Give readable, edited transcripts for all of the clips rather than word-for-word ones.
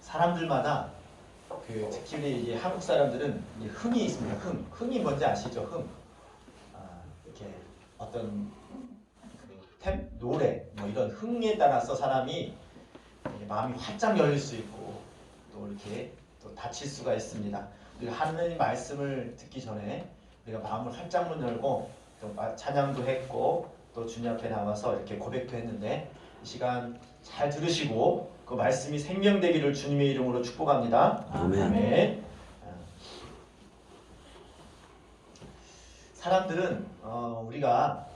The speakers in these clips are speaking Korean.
사람들마다 특히 이제 한국 사람들은 이제 흥이 있습니다. 흥이 뭔지 아시죠? 이렇게 어떤 노래 뭐 이런 흥에 따라서 사람이 마음이 활짝 열릴 수 있고 또 이렇게 또 다칠 수가 있습니다. 우리가 하나님 말씀을 듣기 전에 우리가 마음을 활짝 문 열고 또 찬양도 했고 또 주님 앞에 나와서 이렇게 고백도 했는데 이 시간 잘 들으시고 그 말씀이 생명되기를 주님의 이름으로 축복합니다. 아멘. 아멘. 사람들은 우리가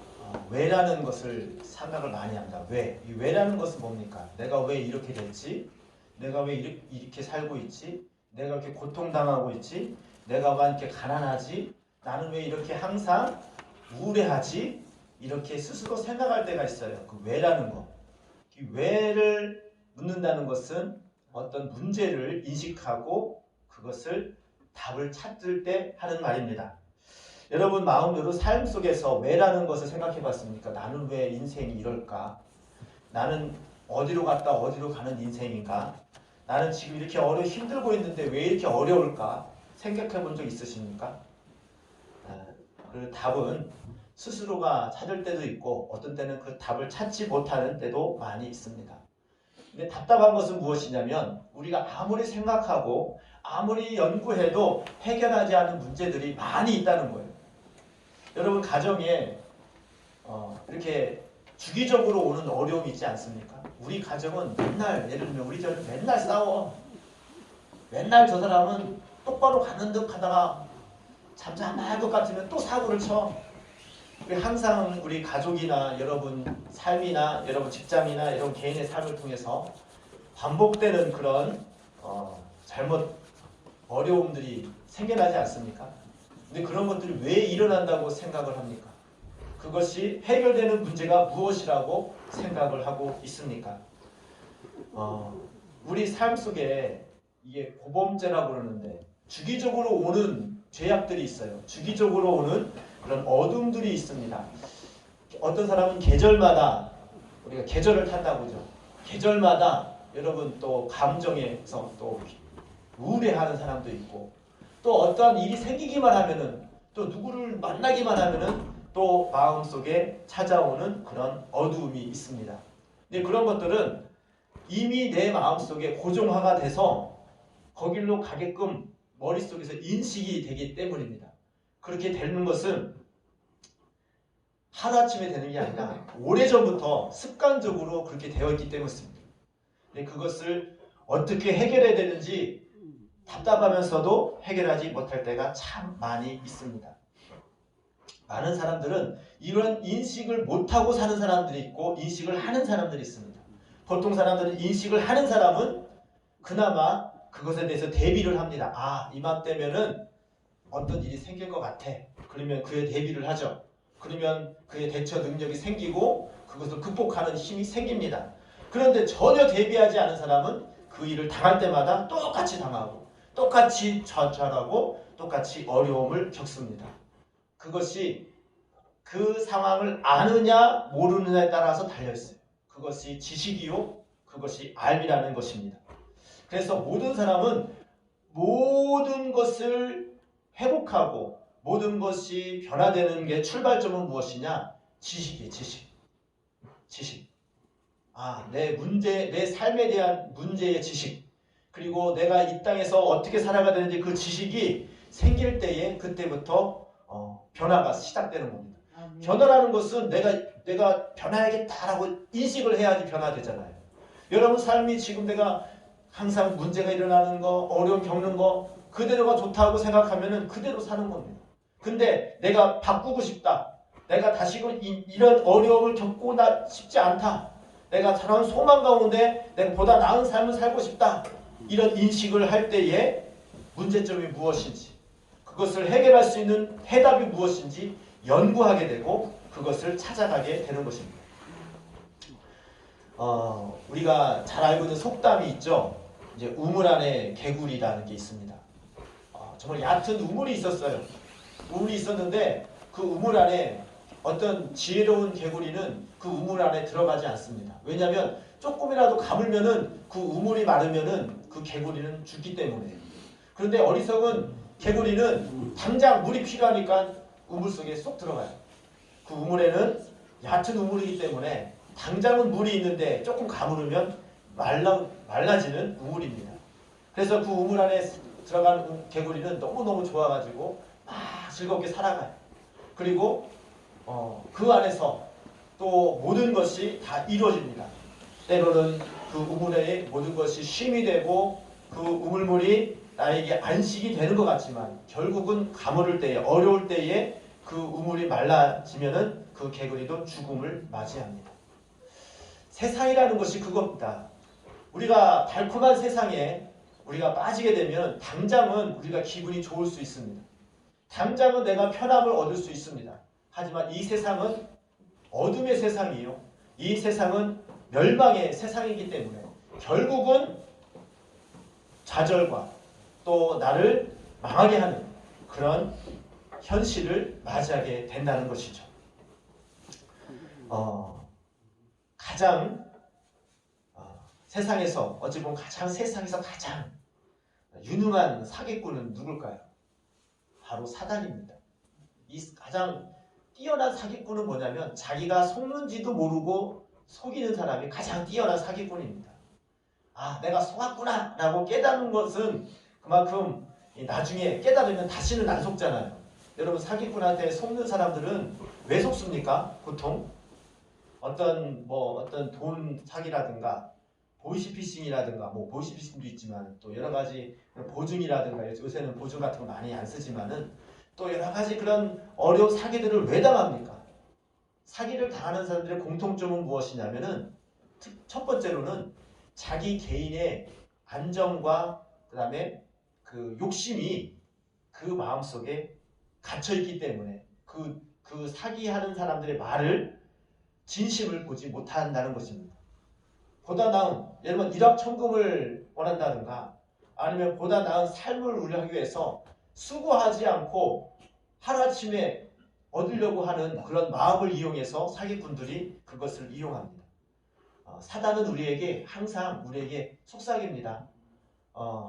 왜라는 것을 생각을 많이 합니다. 왜? 이 왜라는 것은 뭡니까? 내가 왜 이렇게 됐지? 내가 왜 이렇게 살고 있지? 내가 이렇게 고통당하고 있지? 내가 왜 이렇게 가난하지? 나는 왜 이렇게 항상 우울해하지? 이렇게 스스로 생각할 때가 있어요. 그 왜라는 거. 이 왜를 묻는다는 것은 어떤 문제를 인식하고 그것을 답을 찾을 때 하는 말입니다. 여러분 마음대로 삶 속에서 왜라는 것을 생각해 봤습니까? 나는 왜 인생이 이럴까? 나는 어디로 갔다 어디로 가는 인생인가? 나는 지금 이렇게 힘들고 있는데 왜 이렇게 어려울까? 생각해 본 적 있으십니까? 그 답은 스스로가 찾을 때도 있고 어떤 때는 그 답을 찾지 못하는 때도 많이 있습니다. 근데 답답한 것은 무엇이냐면 우리가 아무리 생각하고 아무리 연구해도 해결하지 않은 문제들이 많이 있다는 거예요. 여러분 가정에 이렇게 주기적으로 오는 어려움이 있지 않습니까? 우리 가정은 맨날 예를 들면 우리 집은 맨날 싸워. 맨날 저 사람은 똑바로 가는 듯 하다가 잠잠할 것 같으면 또 사고를 쳐. 항상 우리 가족이나 여러분 삶이나 여러분 직장이나 여러분 개인의 삶을 통해서 반복되는 그런 잘못 어려움들이 생겨나지 않습니까? 근데 그런 것들이 왜 일어난다고 생각을 합니까? 그것이 해결되는 문제가 무엇이라고 생각을 하고 있습니까? 우리 삶 속에 이게 고범죄라고 그러는데 주기적으로 오는 죄악들이 있어요. 주기적으로 오는 그런 어둠들이 있습니다. 어떤 사람은 계절마다 우리가 계절을 탄다고 하죠. 계절마다 여러분 또 감정에서 또 우울해하는 사람도 있고 또 어떠한 일이 생기기만 하면은 또 누구를 만나기만 하면은 또 마음속에 찾아오는 그런 어두움이 있습니다. 근데 그런 것들은 이미 내 마음속에 고정화가 돼서 거길로 가게끔 머릿속에서 인식이 되기 때문입니다. 그렇게 되는 것은 하루아침에 되는 게 아니라 오래전부터 습관적으로 그렇게 되어 있기 때문입니다. 근데 그것을 어떻게 해결해야 되는지 답답하면서도 해결하지 못할 때가 참 많이 있습니다. 많은 사람들은 이런 인식을 못하고 사는 사람들이 있고 인식을 하는 사람들이 있습니다. 보통 사람들은 인식을 하는 사람은 그나마 그것에 대해서 대비를 합니다. 이맘때면은 어떤 일이 생길 것 같아. 그러면 그에 대비를 하죠. 그러면 그의 대처 능력이 생기고 그것을 극복하는 힘이 생깁니다. 그런데 전혀 대비하지 않은 사람은 그 일을 당할 때마다 똑같이 당하고 똑같이 좌절하고 똑같이 어려움을 겪습니다. 그것이 그 상황을 아느냐 모르느냐에 따라서 달려있어요. 그것이 지식이요 그것이 알미라는 것입니다. 그래서 모든 사람은 모든 것을 회복하고 모든 것이 변화되는 게 출발점은 무엇이냐? 지식이에요. 지식. 내 삶에 대한 문제의 지식. 그리고 내가 이 땅에서 어떻게 살아가야 되는지 그 지식이 생길 때에 그때부터 변화가 시작되는 겁니다. 변화라는 것은 내가 변화해야겠다라고 인식을 해야지 변화되잖아요. 여러분 삶이 지금 내가 항상 문제가 일어나는 거, 어려움 겪는 거 그대로가 좋다고 생각하면은 그대로 사는 겁니다. 근데 내가 바꾸고 싶다. 내가 다시금 이런 어려움을 겪고 싶지 않다. 내가 저런 소망 가운데 내가 보다 나은 삶을 살고 싶다. 이런 인식을 할 때에 문제점이 무엇인지 그것을 해결할 수 있는 해답이 무엇인지 연구하게 되고 그것을 찾아가게 되는 것입니다. 우리가 잘 알고 있는 속담이 있죠. 이제 우물 안에 개구리라는 게 있습니다. 정말 얕은 우물이 있었어요. 우물이 있었는데 그 우물 안에 어떤 지혜로운 개구리는 그 우물 안에 들어가지 않습니다. 왜냐하면 조금이라도 가물면은 그 우물이 마르면은 그 개구리는 죽기 때문에. 그런데 어리석은 개구리는 당장 물이 필요하니까 우물 속에 쏙 들어가요. 그 우물에는 얕은 우물이기 때문에 당장은 물이 있는데 조금 가물으면 말라지는 우물입니다. 그래서 그 우물 안에 들어간 개구리는 너무너무 좋아가지고 막 즐겁게 살아가요. 그리고 그 안에서 또 모든 것이 다 이루어집니다. 때로는 그 우물에 모든 것이 쉼이 되고 그 우물물이 나에게 안식이 되는 것 같지만 결국은 가물을 때에 어려울 때에 그 우물이 말라지면은 그 개구리도 죽음을 맞이합니다. 세상이라는 것이 그겁니다. 우리가 달콤한 세상에 우리가 빠지게 되면 당장은 우리가 기분이 좋을 수 있습니다. 당장은 내가 편함을 얻을 수 있습니다. 하지만 이 세상은 어둠의 세상이에요. 이 세상은 멸망의 세상이기 때문에 결국은 좌절과 또 나를 망하게 하는 그런 현실을 맞이하게 된다는 것이죠. 가장 세상에서 어찌 보면 세상에서 가장 유능한 사기꾼은 누굴까요? 바로 사단입니다. 이 가장 뛰어난 사기꾼은 뭐냐면 자기가 속는지도 모르고 속이는 사람이 가장 뛰어난 사기꾼입니다. 아, 내가 속았구나 라고 깨닫는 것은 그만큼 나중에 깨달으면 다시는 안 속잖아요. 여러분, 사기꾼한테 속는 사람들은 왜 속습니까? 보통 어떤 돈 사기라든가 보이스피싱이라든가 보이스피싱도 있지만 또 여러 가지 보증이라든가 요새는 보증 같은 거 많이 안 쓰지만은 또 여러 가지 그런 어려운 사기들을 왜 당합니까? 사기를 당하는 사람들의 공통점은 무엇이냐면은 첫 번째로는 자기 개인의 안정과 그다음에 그 욕심이 그 마음속에 갇혀 있기 때문에 그 사기하는 사람들의 말을 진심을 보지 못한다는 것입니다. 보다 나은 예를 들면 일확천금을 원한다든가 아니면 보다 나은 삶을 누리기 위해서 수고하지 않고 하루아침에 얻으려고 하는 그런 마음을 이용해서 사기꾼들이 그것을 이용합니다. 사단은 우리에게 항상 우리에게 속삭입니다.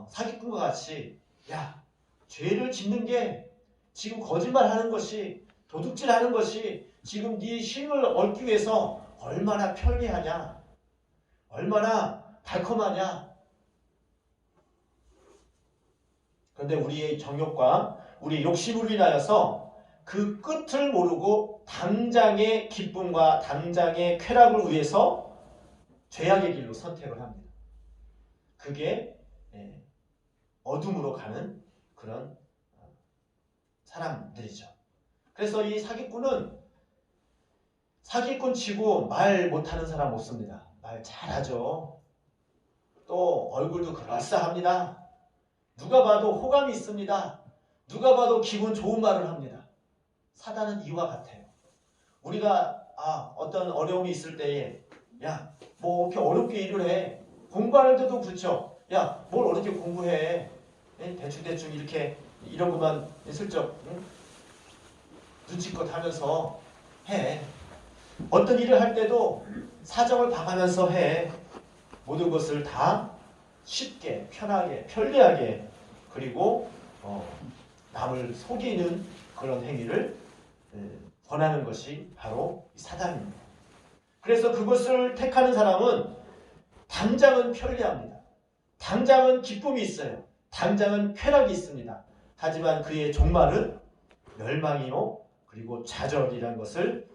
사기꾼과 같이 야, 죄를 짓는 게 지금 거짓말하는 것이 도둑질하는 것이 지금 네 쉼을 얻기 위해서 얼마나 편리하냐, 얼마나 달콤하냐. 그런데 우리의 정욕과 우리의 욕심으로 인하여서 그 끝을 모르고 당장의 기쁨과 당장의 쾌락을 위해서 죄악의 길로 선택을 합니다. 그게 어둠으로 가는 그런 사람들이죠. 그래서 이 사기꾼은 사기꾼 치고 말 못하는 사람 없습니다. 말 잘하죠. 또 얼굴도 그럴싸합니다. 누가 봐도 호감이 있습니다. 누가 봐도 기분 좋은 말을 합니다. 사단은 이와 같아요. 우리가 어떤 어려움이 있을 때에 야, 뭐 이렇게 어렵게 일을 해. 공부하는 데도 그렇죠. 야, 뭘 어렵게 공부해. 대충 이렇게 이런 것만 슬쩍 눈치껏 하면서 해. 어떤 일을 할 때도 사정을 봐가면서 해. 모든 것을 다 쉽게, 편하게, 편리하게 그리고 남을 속이는 그런 행위를 권하는 것이 바로 사단입니다. 그래서 그것을 택하는 사람은 당장은 편리합니다. 당장은 기쁨이 있어요. 당장은 쾌락이 있습니다. 하지만 그의 종말은 멸망이요 그리고 좌절이라는 것을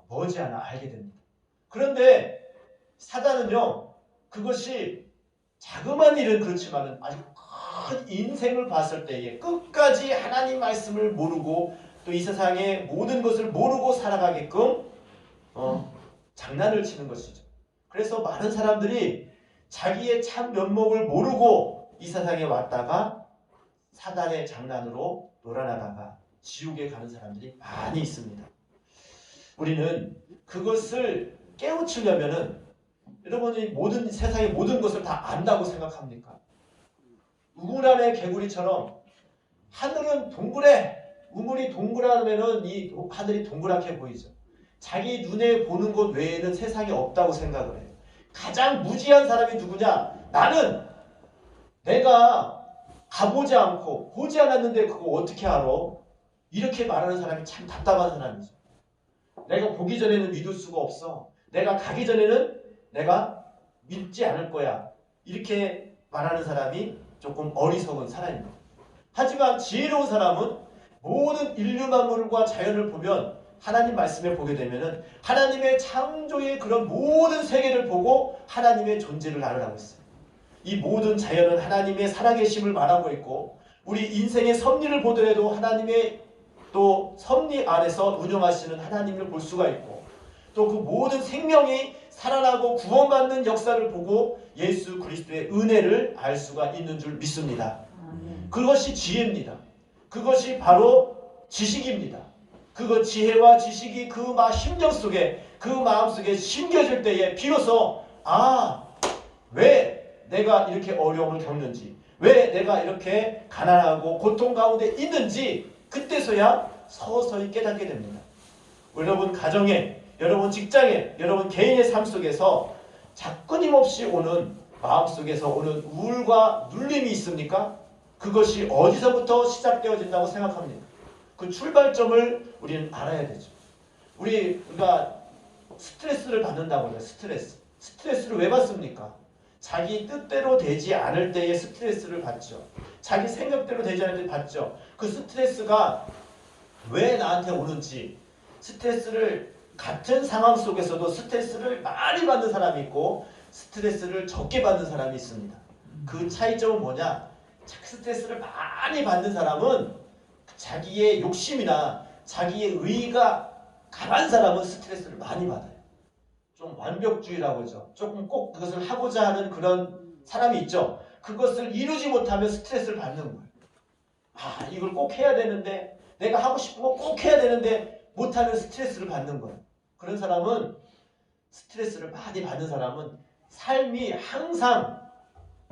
머지않아 알게 됩니다. 그런데 사단은요, 그것이 자그마한 일은 그렇지만 아주 큰 인생을 봤을 때에 끝까지 하나님 말씀을 모르고 또 이 세상의 모든 것을 모르고 살아가게끔 장난을 치는 것이죠. 그래서 많은 사람들이 자기의 참 면목을 모르고 이 세상에 왔다가 사단의 장난으로 놀아나다가 지옥에 가는 사람들이 많이 있습니다. 우리는 그것을 깨우치려면은 여러분이 세상의 모든 것을 다 안다고 생각합니까? 우물 안의 개구리처럼 하늘은 동그래. 우물이 동그라면은 이 하늘이 동그랗게 보이죠. 자기 눈에 보는 것 외에는 세상에 없다고 생각을 해요. 가장 무지한 사람이 누구냐? 나는 내가 가보지 않고 보지 않았는데 그거 어떻게 알아? 이렇게 말하는 사람이 참 답답한 사람이죠. 내가 보기 전에는 믿을 수가 없어. 내가 가기 전에는 내가 믿지 않을 거야. 이렇게 말하는 사람이 조금 어리석은 사람입니다. 하지만 지혜로운 사람은 모든 인류 만물과 자연을 보면 하나님 말씀에 보게 되면은 하나님의 창조의 그런 모든 세계를 보고 하나님의 존재를 알아가고 있어요. 이 모든 자연은 하나님의 살아계심을 말하고 있고 우리 인생의 섭리를 보더라도 하나님의 또 섭리 안에서 운영하시는 하나님을 볼 수가 있고 또 그 모든 생명이 살아나고 구원받는 역사를 보고 예수 그리스도의 은혜를 알 수가 있는 줄 믿습니다. 그것이 지혜입니다. 그것이 바로 지식입니다. 그거 지혜와 지식이 그 심령 속에 그 마음 속에 심겨질 때에 비로소 왜 내가 이렇게 어려움을 겪는지 왜 내가 이렇게 가난하고 고통 가운데 있는지 그때서야 서서히 깨닫게 됩니다. 여러분 가정에 여러분 직장에 여러분 개인의 삶 속에서 끊임없이 오는 마음속에서 오는 우울과 눌림이 있습니까? 그것이 어디서부터 시작되어진다고 생각합니다. 그 출발점을 우리는 알아야 되죠. 우리가 스트레스를 받는다고 해요. 스트레스를 왜 받습니까? 자기 뜻대로 되지 않을 때에 스트레스를 받죠. 자기 생각대로 되지 않을 때 받죠. 그 스트레스가 왜 나한테 오는지 스트레스를 같은 상황 속에서도 스트레스를 많이 받는 사람이 있고 스트레스를 적게 받는 사람이 있습니다. 그 차이점은 뭐냐? 스트레스를 많이 받는 사람은 자기의 욕심이나 자기의 의의가 강한 사람은 스트레스를 많이 받아요. 좀 완벽주의라고 하죠. 조금 꼭 그것을 하고자 하는 그런 사람이 있죠. 그것을 이루지 못하면 스트레스를 받는 거예요. 이걸 꼭 해야 되는데 내가 하고 싶은 거 꼭 해야 되는데 못하면 스트레스를 받는 거예요. 그런 사람은 스트레스를 많이 받는 사람은 삶이 항상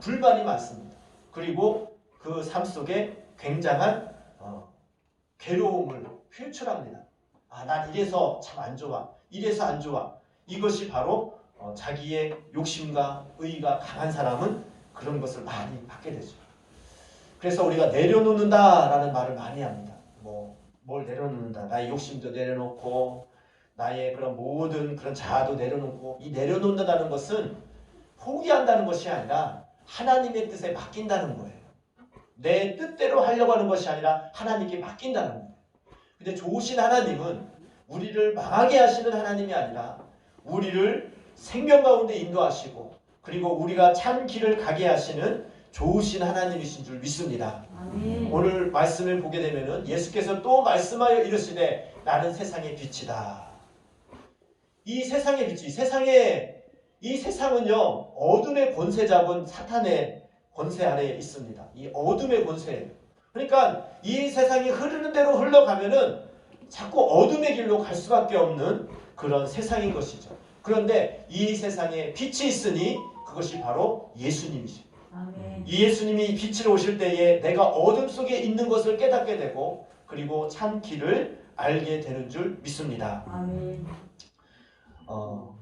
불만이 많습니다. 그리고 그 삶 속에 굉장한 괴로움을 표출합니다. 난 이래서 참 안 좋아. 이래서 안 좋아. 이것이 바로 자기의 욕심과 의의가 강한 사람은 그런 것을 많이 받게 되죠. 그래서 우리가 내려놓는다라는 말을 많이 합니다. 뭘 내려놓는다. 나의 욕심도 내려놓고 나의 그런 모든 그런 자아도 내려놓고 이 내려놓는다는 것은 포기한다는 것이 아니라 하나님의 뜻에 맡긴다는 거예요. 내 뜻대로 하려고 하는 것이 아니라 하나님께 맡긴다는 거예요. 근데 좋으신 하나님은 우리를 망하게 하시는 하나님이 아니라 우리를 생명 가운데 인도하시고 그리고 우리가 참 길을 가게 하시는 좋으신 하나님이신 줄 믿습니다. 아멘. 오늘 말씀을 보게 되면은 예수께서 또 말씀하여 이르시되 나는 세상의 빛이다. 이 세상의 빛이 이 세상은요 어둠의 권세 잡은 사탄의 권세 아래에 있습니다. 이 어둠의 권세예요. 그러니까 이 세상이 흐르는 대로 흘러가면은 자꾸 어둠의 길로 갈 수밖에 없는 그런 세상인 것이죠. 그런데 이 세상에 빛이 있으니 그것이 바로 예수님이죠. 아멘. 이 예수님이 빛으로 오실 때에 내가 어둠 속에 있는 것을 깨닫게 되고 그리고 참 길을 알게 되는 줄 믿습니다. 아멘.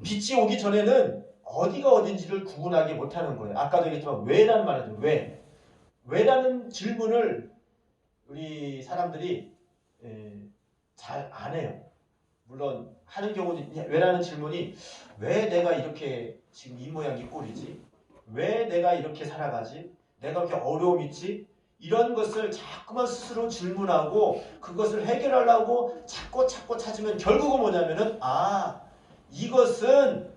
빛이 오기 전에는 어디가 어딘지를 구분하기 못하는 거예요. 아까도 얘기했지만 왜라는 말이죠. 왜라는 질문을 우리 사람들이 잘 안 해요. 물론 하는 경우도 왜라는 질문이 왜 내가 이렇게 지금 이 모양 이 꼴이지? 왜 내가 이렇게 살아가지? 내가 이렇게 어려움이 있지? 이런 것을 자꾸만 스스로 질문하고 그것을 해결하려고 자꾸 찾으면 결국은 뭐냐면은 이것은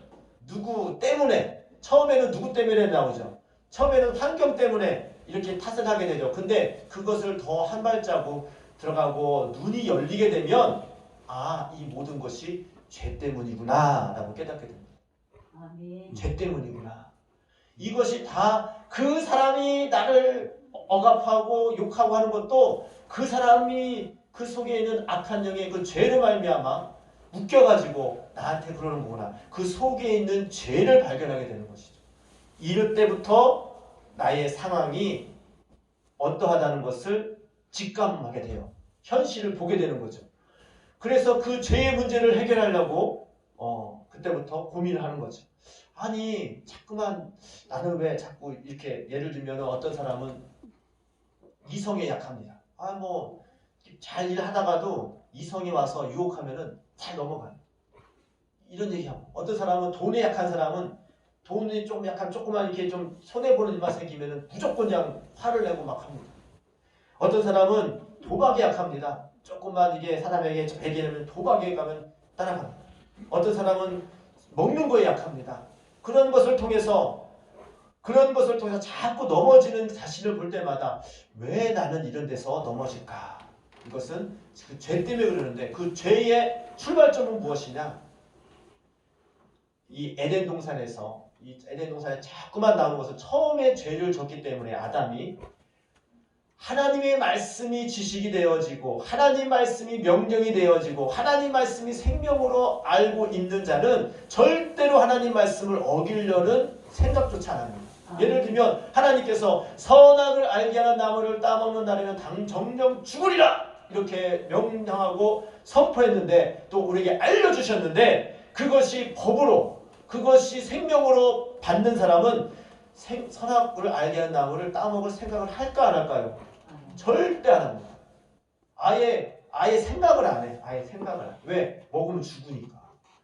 누구 때문에 처음에는 누구 때문에 나오죠. 처음에는 환경 때문에 이렇게 탓을 하게 되죠. 근데 그것을 더 한 발자국 들어가고 눈이 열리게 되면 이 모든 것이 죄 때문이구나 라고 깨닫게 됩니다. 아멘. 죄 때문이구나. 이것이 다 그 사람이 나를 억압하고 욕하고 하는 것도 그 사람이 그 속에 있는 악한 영의 그 죄로 말미암아 묶여가지고 나한테 그러는 거구나. 그 속에 있는 죄를 발견하게 되는 것이죠. 이럴 때부터 나의 상황이 어떠하다는 것을 직감하게 돼요. 현실을 보게 되는 거죠. 그래서 그 죄의 문제를 해결하려고 그때부터 고민을 하는 거죠. 아니 자꾸만 나는 왜 자꾸 이렇게 예를 들면 어떤 사람은 이성에 약합니다. 뭐 잘 일하다가도 이성이 와서 유혹하면은 잘 넘어가요. 이런 얘기하고 어떤 사람은 돈에 약한 사람은 돈이 좀 약간 조그만 이렇게 좀 손해보는 일만 생기면은 무조건 그냥 화를 내고 막 합니다. 어떤 사람은 도박에 약합니다. 조금만 이게 사람에게 배기되면 도박에 가면 따라갑니다. 어떤 사람은 먹는 거에 약합니다. 그런 것을 통해서 자꾸 넘어지는 자신을 볼 때마다 왜 나는 이런 데서 넘어질까? 이것은 그 죄 때문에 그러는데 그 죄의 출발점은 무엇이냐? 이 에덴 동산에 자꾸만 나오는 것은 처음에 죄를 졌기 때문에 아담이 하나님의 말씀이 지식이 되어지고 하나님 말씀이 명령이 되어지고 하나님 말씀이 생명으로 알고 있는 자는 절대로 하나님 말씀을 어기려는 생각조차 안 합니다. 예를 들면 하나님께서 선악을 알게 하는 나무를 따먹는 날에는 정령 죽으리라 이렇게 명령하고 선포했는데 또 우리에게 알려주셨는데 그것이 법으로 그것이 생명으로 받는 사람은 선악을 알게 하는 나무를 따먹을 생각을 할까 안 할까요? 절대 안 합니다. 아예 생각을 안 해. 아예 생각을 안 해. 왜? 먹으면 죽으니까.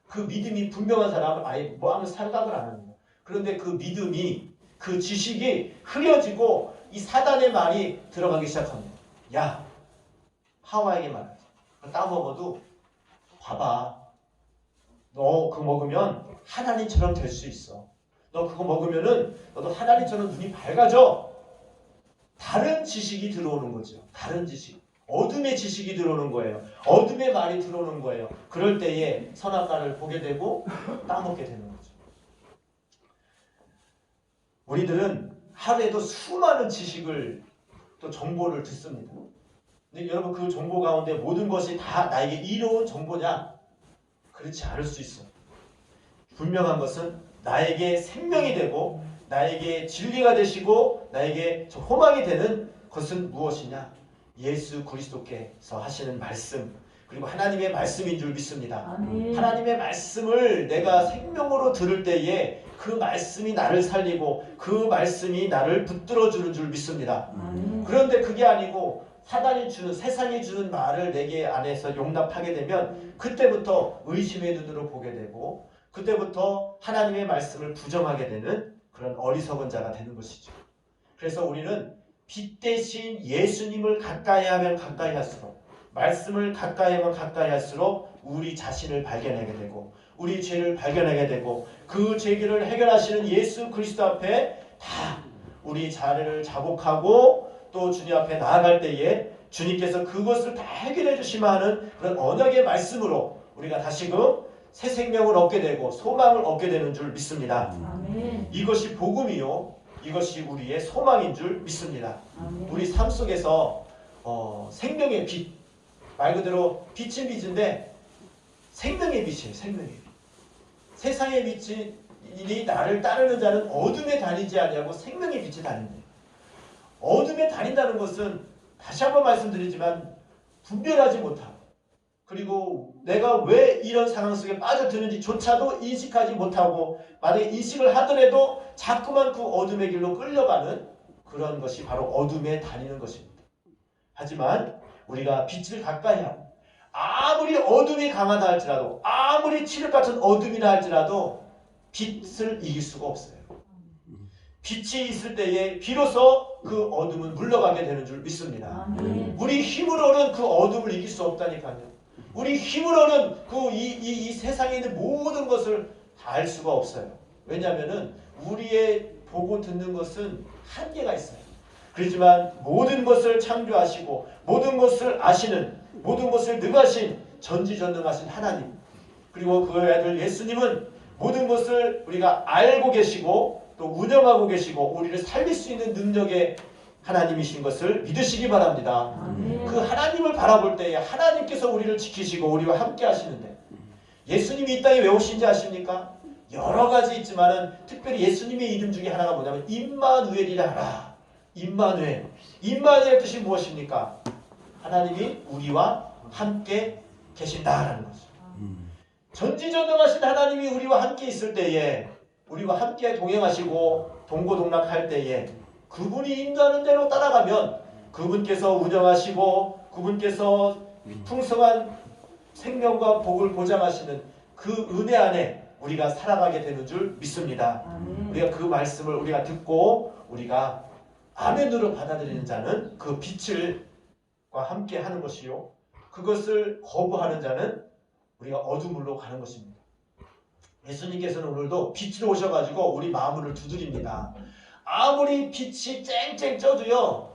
그 믿음이 분명한 사람은 아예 뭐 하면 생각을 안 합니다. 그런데 그 믿음이 그 지식이 흐려지고 이 사단의 말이 들어가기 시작합니다. 야, 하와에게 말하지. 따먹어도 봐봐. 너 그거 먹으면 하나님처럼 될 수 있어. 너 그거 먹으면은 너도 하나님처럼 눈이 밝아져. 다른 지식이 들어오는 거죠. 다른 지식. 어둠의 지식이 들어오는 거예요. 어둠의 말이 들어오는 거예요. 그럴 때에 선악과를 보게 되고 따먹게 되는 거죠. 우리들은 하루에도 수많은 지식을 또 정보를 듣습니다. 근데 여러분 그 정보 가운데 모든 것이 다 나에게 이로운 정보냐? 그렇지 않을 수 있어요. 분명한 것은 나에게 생명이 되고 나에게 진리가 되시고 나에게 소망이 되는 것은 무엇이냐? 예수 그리스도께서 하시는 말씀 그리고 하나님의 말씀인 줄 믿습니다. 아멘. 하나님의 말씀을 내가 생명으로 들을 때에 그 말씀이 나를 살리고 그 말씀이 나를 붙들어주는 줄 믿습니다. 아멘. 그런데 그게 아니고 사단이 주는 세상이 주는 말을 내게 안에서 용납하게 되면 그때부터 의심의 눈으로 보게 되고 그때부터 하나님의 말씀을 부정하게 되는 그런 어리석은 자가 되는 것이죠. 그래서 우리는 빛 대신 예수님을 가까이 하면 가까이 할수록 말씀을 가까이 하면 가까이 할수록 우리 자신을 발견하게 되고 우리 죄를 발견하게 되고 그 죄를 해결하시는 예수 그리스도 앞에 다 우리 자리를 자복하고 또 주님 앞에 나아갈 때에 주님께서 그것을 다 해결해 주시면 하는 그런 언약의 말씀으로 우리가 다시금 새 생명을 얻게 되고 소망을 얻게 되는 줄 믿습니다. 아멘. 이것이 복음이요. 이것이 우리의 소망인 줄 믿습니다. 아멘. 우리 삶 속에서 생명의 빛, 말 그대로 빛은 빛인데 생명의 빛이에요. 생명의 빛. 세상의 빛이 나를 따르는 자는 어둠에 다니지 아니하고 생명의 빛에 다닌다. 어둠에 다닌다는 것은 다시 한번 말씀드리지만 분별하지 못하고 그리고 내가 왜 이런 상황 속에 빠져드는지조차도 인식하지 못하고 만약에 인식을 하더라도 자꾸만 그 어둠의 길로 끌려가는 그런 것이 바로 어둠에 다니는 것입니다. 하지만 우리가 빛을 가까이 하고 아무리 어둠이 강하다 할지라도 아무리 칠흑 같은 어둠이라 할지라도 빛을 이길 수가 없어요. 빛이 있을 때에 비로소 그 어둠은 물러가게 되는 줄 믿습니다. 우리 힘으로는 그 어둠을 이길 수 없다니까요. 우리 힘으로는 이 세상에 있는 모든 것을 다 알 수가 없어요. 왜냐하면 우리의 보고 듣는 것은 한계가 있어요. 그렇지만 모든 것을 창조하시고 모든 것을 아시는 모든 것을 능하신 전지전능하신 하나님 그리고 그 아들 예수님은 모든 것을 우리가 알고 계시고 또 운영하고 계시고 우리를 살릴 수 있는 능력의 하나님이신 것을 믿으시기 바랍니다. 아멘. 그 하나님을 바라볼 때에 하나님께서 우리를 지키시고 우리와 함께 하시는데 예수님이 이 땅에 왜 오신지 아십니까? 여러 가지 있지만은 특별히 예수님의 이름 중에 하나가 뭐냐면 임마누엘이라 하라. 임마누엘. 임마누엘 뜻이 무엇입니까? 하나님이 우리와 함께 계신다라는 거죠. 전지전능하신 하나님이 우리와 함께 있을 때에 우리와 함께 동행하시고 동고동락할 때에 그분이 인도하는 대로 따라가면 그분께서 운영하시고 그분께서 풍성한 생명과 복을 보장하시는 그 은혜 안에 우리가 살아가게 되는 줄 믿습니다. 우리가 그 말씀을 우리가 듣고 우리가 아멘으로 받아들이는 자는 그 빛을과 함께 하는 것이요, 그것을 거부하는 자는 우리가 어둠으로 가는 것입니다. 예수님께서는 오늘도 빛으로 오셔가지고 우리 마음을 두드립니다. 아무리 빛이 쨍쨍 쪄도요,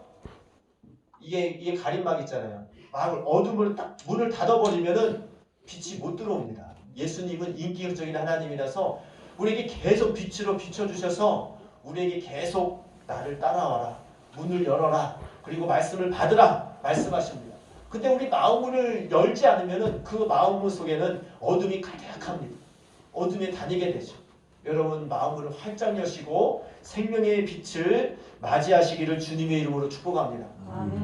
이게 가림막 있잖아요. 막 어둠을 딱 문을 닫아버리면은 빛이 못 들어옵니다. 예수님은 인격적인 하나님이라서 우리에게 계속 빛으로 비춰주셔서 우리에게 계속 나를 따라와라, 문을 열어라, 그리고 말씀을 받으라 말씀하십니다. 근데 우리 마음을 열지 않으면은 그 마음 속에는 어둠이 가득합니다. 어둠에 다니게 되죠. 여러분 마음을 활짝 여시고 생명의 빛을 맞이하시기를 주님의 이름으로 축복합니다.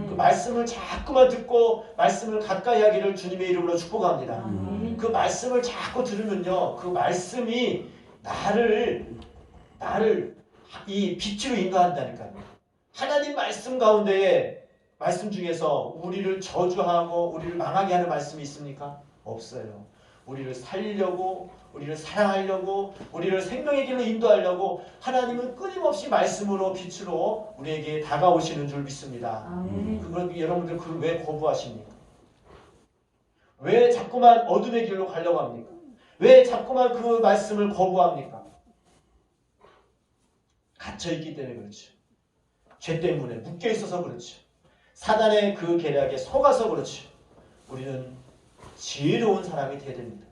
그 말씀을 자꾸만 듣고 말씀을 가까이 하기를 주님의 이름으로 축복합니다. 그 말씀을 자꾸 들으면요, 그 말씀이 나를 이 빛으로 인도한다니까요. 하나님 말씀 가운데에 말씀 중에서 우리를 저주하고 우리를 망하게 하는 말씀이 있습니까? 없어요. 우리를 살리려고, 우리를 사랑하려고, 우리를 생명의 길로 인도하려고 하나님은 끊임없이 말씀으로 빛으로 우리에게 다가오시는 줄 믿습니다. 그걸 여러분들 그걸 왜 거부하십니까? 왜 자꾸만 어둠의 길로 가려고 합니까? 왜 자꾸만 그 말씀을 거부합니까? 갇혀있기 때문에 그렇죠. 죄 때문에 묶여있어서 그렇죠. 사단의 그 계략에 속아서 그렇죠. 우리는 지혜로운 사람이 되어야 됩니다.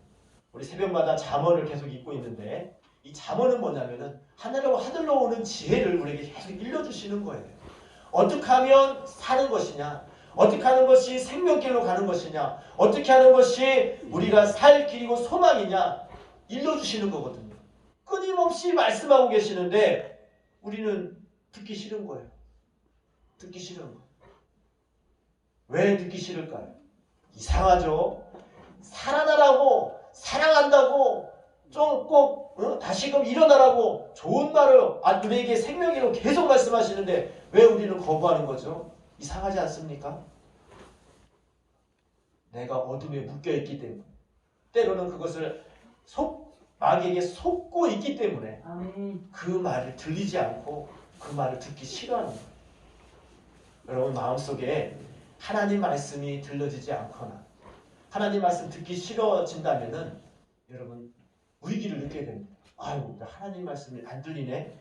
우리 새벽마다 잠언을 계속 읽고 있는데 이 잠언은 뭐냐면은 하늘로 오는 지혜를 우리에게 계속 일러주시는 거예요. 어떻게 하면 사는 것이냐, 어떻게 하는 것이 생명길로 가는 것이냐, 어떻게 하는 것이 우리가 살 길이고 소망이냐 일러주시는 거거든요. 끊임없이 말씀하고 계시는데 우리는 듣기 싫은 거예요. 듣기 싫은 거예요. 왜 듣기 싫을까요? 이상하죠? 살아나라고, 사랑한다고, 좀 꼭 다시금 일어나라고 좋은 말을 우리에게 생명이로 계속 말씀하시는데 왜 우리는 거부하는 거죠? 이상하지 않습니까? 내가 어둠에 묶여있기 때문에, 때로는 그것을 마귀에게 속고 있기 때문에 그 말을 들리지 않고 그 말을 듣기 싫어하는 거예요. 여러분 마음속에 하나님 말씀이 들려지지 않거나 하나님 말씀 듣기 싫어진다면은 여러분 위기를 느끼게 됩니다. 아유, 하나님 말씀이 안 들리네.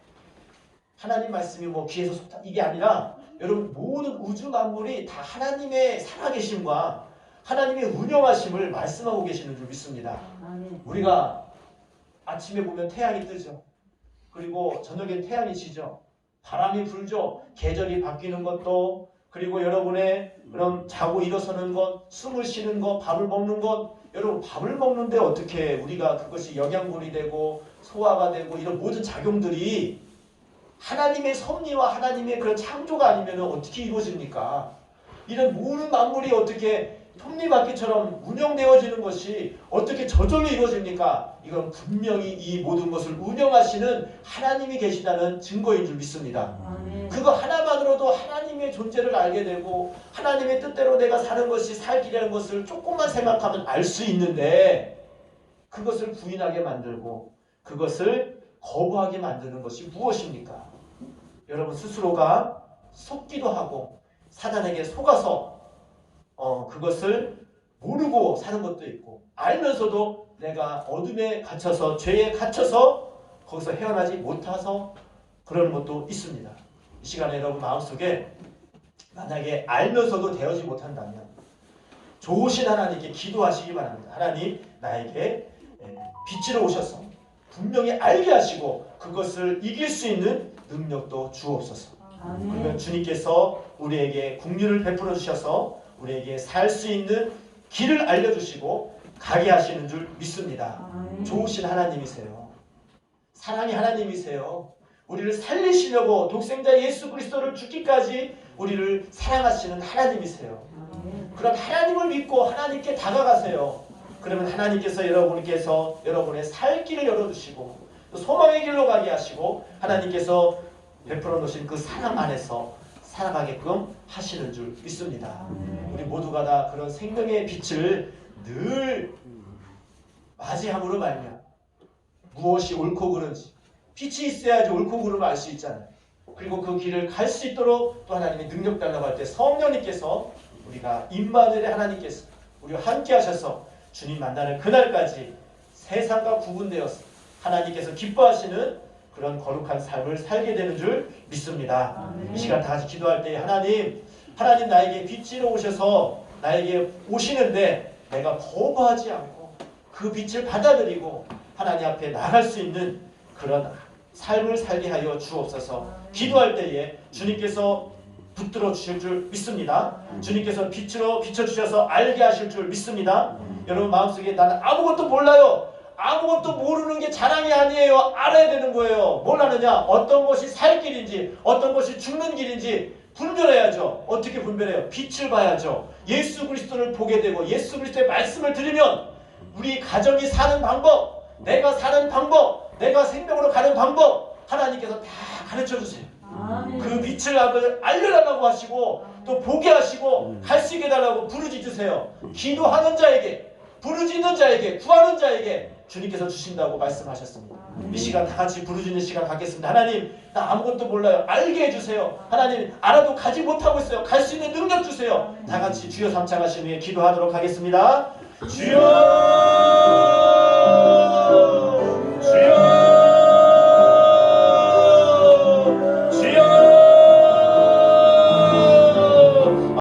하나님 말씀이 뭐 귀에서 속다 이게 아니라 여러분 모든 우주 만물이 다 하나님의 살아계심과 하나님의 운영하심을 말씀하고 계시는 줄 믿습니다. 우리가 아침에 보면 태양이 뜨죠. 그리고 저녁엔 태양이 지죠. 바람이 불죠. 계절이 바뀌는 것도, 그리고 여러분의 그럼 자고 일어서는 것, 숨을 쉬는 것, 밥을 먹는 것, 여러분 밥을 먹는데 어떻게 우리가 그것이 영양분이 되고 소화가 되고 이런 모든 작용들이 하나님의 섭리와 하나님의 그런 창조가 아니면 어떻게 이루어집니까? 이런 모든 만물이 어떻게 톱니바퀴처럼 운영되어지는 것이 어떻게 저절로 이루어집니까? 이건 분명히 이 모든 것을 운영하시는 하나님이 계시다는 증거인 줄 믿습니다. 그거 하나만으로도 하나님의 존재를 알게 되고 하나님의 뜻대로 내가 사는 것이 살 길이라는 것을 조금만 생각하면 알 수 있는데 그것을 부인하게 만들고 그것을 거부하게 만드는 것이 무엇입니까? 여러분 스스로가 속기도 하고 사단에게 속아서 그것을 모르고 사는 것도 있고 알면서도 내가 어둠에 갇혀서 죄에 갇혀서 거기서 헤어나지 못해서 그러는 것도 있습니다. 이 시간에 여러분 마음속에 만약에 알면서도 되어지 못한다면 좋으신 하나님께 기도하시기 바랍니다. 하나님 나에게 빛으로 오셔서 분명히 알게 하시고 그것을 이길 수 있는 능력도 주옵소서. 그러면 주님께서 우리에게 긍휼을 베풀어 주셔서 우리에게 살 수 있는 길을 알려주시고 가게 하시는 줄 믿습니다. 좋으신 하나님이세요. 사랑의 하나님이세요. 우리를 살리시려고 독생자 예수 그리스도를 죽기까지 우리를 사랑하시는 하나님이세요. 그런 하나님을 믿고 하나님께 다가가세요. 그러면 하나님께서 여러분의 살 길을 열어주시고 또 소망의 길로 가게 하시고 하나님께서 베풀어 놓으신 그 사랑 안에서 살아가게끔 하시는 줄 믿습니다. 우리 모두가 다 그런 생명의 빛을 늘 맞이함으로 말미암아 무엇이 옳고 그른지 빛이 있어야지 옳고 그름을 알 수 있잖아요. 그리고 그 길을 갈 수 있도록 또 하나님의 능력 달라고 할 때 성령님께서 우리가 임마누엘의 하나님께서 우리와 함께 하셔서 주님 만나는 그날까지 세상과 구분되어서 하나님께서 기뻐하시는 그런 거룩한 삶을 살게 되는 줄 믿습니다. 이 시간 다 같이 기도할 때 하나님 나에게 빛으로 오셔서 나에게 오시는데 내가 거부하지 않고 그 빛을 받아들이고 하나님 앞에 나갈 수 있는 그런 삶을 살게 하여 주옵소서. 기도할 때에 주님께서 붙들어 주실 줄 믿습니다. 주님께서 빛으로 비춰주셔서 알게 하실 줄 믿습니다. 여러분 마음속에 나는 아무것도 몰라요. 아무것도 모르는 게 자랑이 아니에요. 알아야 되는 거예요. 뭘 아느냐? 어떤 것이 살 길인지 어떤 것이 죽는 길인지 분별해야죠. 어떻게 분별해요? 빛을 봐야죠. 예수 그리스도를 보게 되고 예수 그리스도의 말씀을 들으면 우리 가정이 사는 방법, 내가 사는 방법, 내가 생명으로 가는 방법 하나님께서 다 가르쳐 주세요. 그 빛을 알려달라고 하시고 또 보게 하시고 갈 수 있게 해달라고 부르짖으세요. 기도하는 자에게, 부르짖는 자에게, 구하는 자에게 주님께서 주신다고 말씀하셨습니다. 이 시간 다 같이 부르짖는 시간 갖겠습니다. 하나님 나 아무것도 몰라요. 알게 해주세요. 하나님 알아도 가지 못하고 있어요. 갈 수 있는 능력 주세요. 다 같이 주여 삼창하신 후에 기도하도록 하겠습니다. 주여